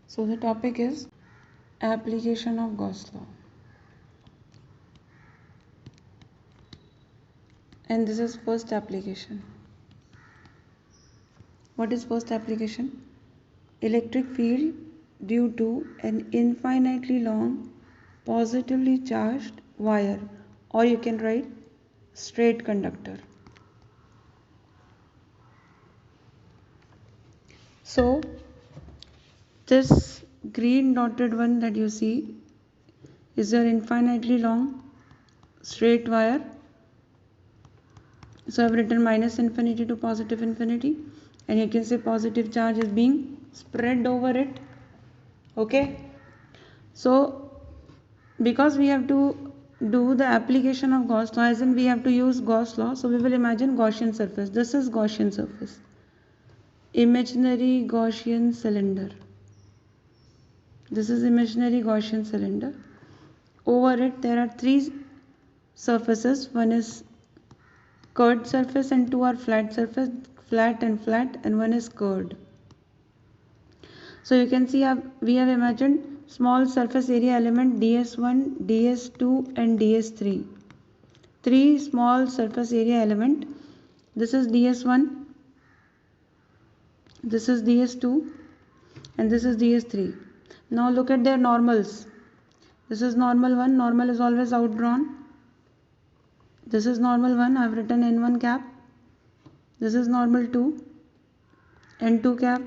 So the topic is application of Gauss law, and this is first application. What is first application? Electric field due to an infinitely long positively charged wire, or you can write straight conductor. So this green dotted one that you see is your infinitely long straight wire. So I've written minus infinity to positive infinity, and you can say positive charge is being spread over it. Okay, so because we have to do the application of Gauss law, as in we have to use Gauss law, so we will imagine Gaussian surface. This is Gaussian surface, imaginary Gaussian cylinder. This is imaginary Gaussian cylinder. Over it there are three surfaces. One is curved surface and two are flat surface, flat, and one is curved. So you can see we have imagined small surface area element ds1, ds2 and ds3. Three small surface area element. This is ds1, this is ds2 and this is ds3. Now look at their normals. This is normal 1, normal is always outdrawn. This is normal 1, I have written n1 cap. This is normal 2, n2 cap,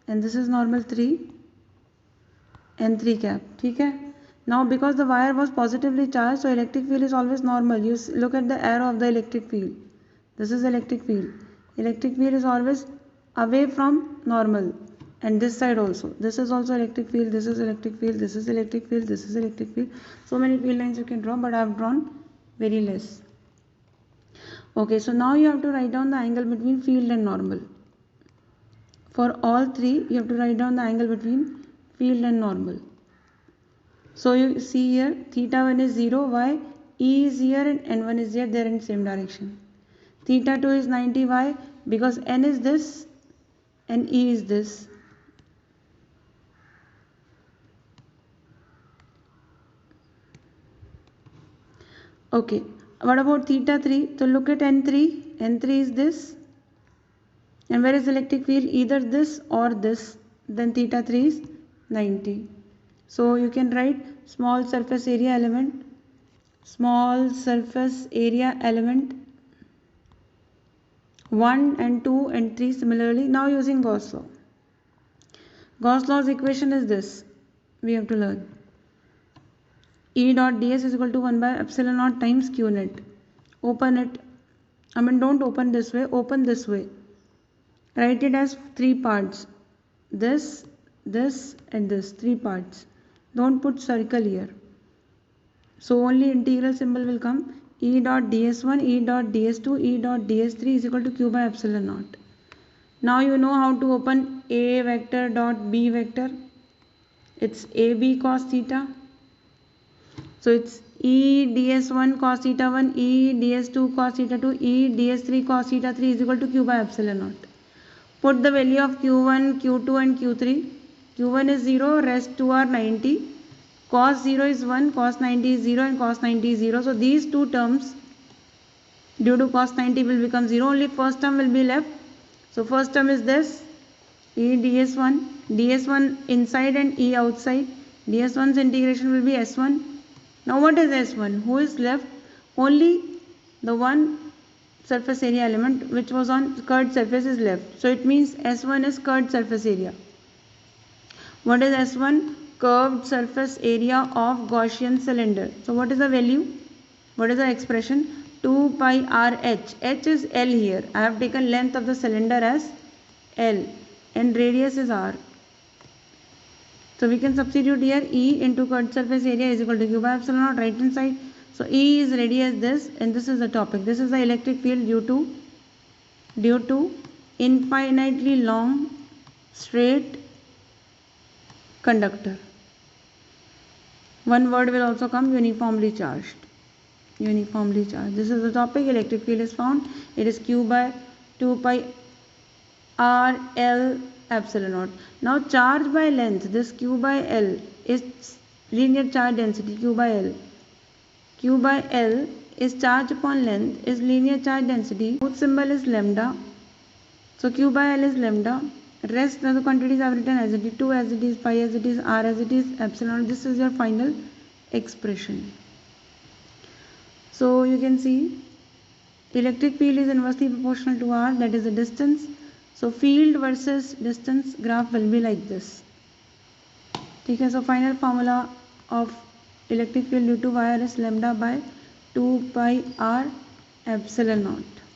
and this is normal 3, n3 cap. Okay? Now because the wire was positively charged, so electric field is always normal. You look at the arrow of the electric field. This is electric field. Electric field is always away from normal, and this side also. This is also electric field, this is electric field, this is electric field, this is electric field. So many field lines you can draw, but I have drawn very less. Okay, so now you have to write down the angle between field and normal. For all three, you have to write down the angle between field and normal. So you see here, theta 1 is 0, why? E is here and n1 is here, they are in same direction. Theta 2 is 90, why? Because n is this and E is this. Okay, what about theta 3? So look at n3, n3 is this. And where is electric field? Either this or this. Then theta 3 is 90. So you can write small surface area element, small surface area element 1 and 2 and 3 similarly. Now using Gauss law. Gauss law's equation is this. We have to learn. E dot ds is equal to 1 by epsilon naught times q net. Open it. Don't open this way, open this way. Write it as three parts. This, and this. Three parts. Don't put circle here. So only integral symbol will come. E dot ds1, E dot ds2, E dot ds3 is equal to q by epsilon naught. Now you know how to open A vector dot B vector. It's AB cos theta. So it's E ds1 cos theta 1, E ds2 cos theta 2, E ds3 cos theta 3 is equal to q by epsilon naught. Put the value of q1, q2 and q3. q1 is 0, rest 2 are 90. Cos 0 is 1, cos 90 is 0 and cos 90 is 0. So these two terms due to cos 90 will become 0. Only first term will be left. So first term is this, E ds1, ds1 inside and E outside. ds1's integration will be s1. Now what is s1? Who is left? Only the one surface area element which was on curved surface is left. So it means S1 is curved surface area. What is S1? Curved surface area of Gaussian cylinder. So what is the value? What is the expression? 2 pi r h. H is L here. I have taken length of the cylinder as L and radius is r. So we can substitute here E into curved surface area is equal to q by epsilon naught, right hand side. So E is radius this, and this is the topic. This is the electric field due to infinitely long straight conductor. One word will also come, uniformly charged. Uniformly charged. This is the topic. Electric field is found. It is q by 2 pi r L epsilon naught. Now charge by length, this Q by L is linear charge density Q by L. Q by L is charge upon length is linear charge density. Both symbol is lambda. So Q by L is lambda. Rest of the quantities are written as it is, 2 as it is, pi as it is, r as it is, epsilon. This is your final expression. So you can see electric field is inversely proportional to r, that is the distance. So field versus distance graph will be like this. Okay, so final formula of electric field due to wire is lambda by 2 pi r epsilon naught.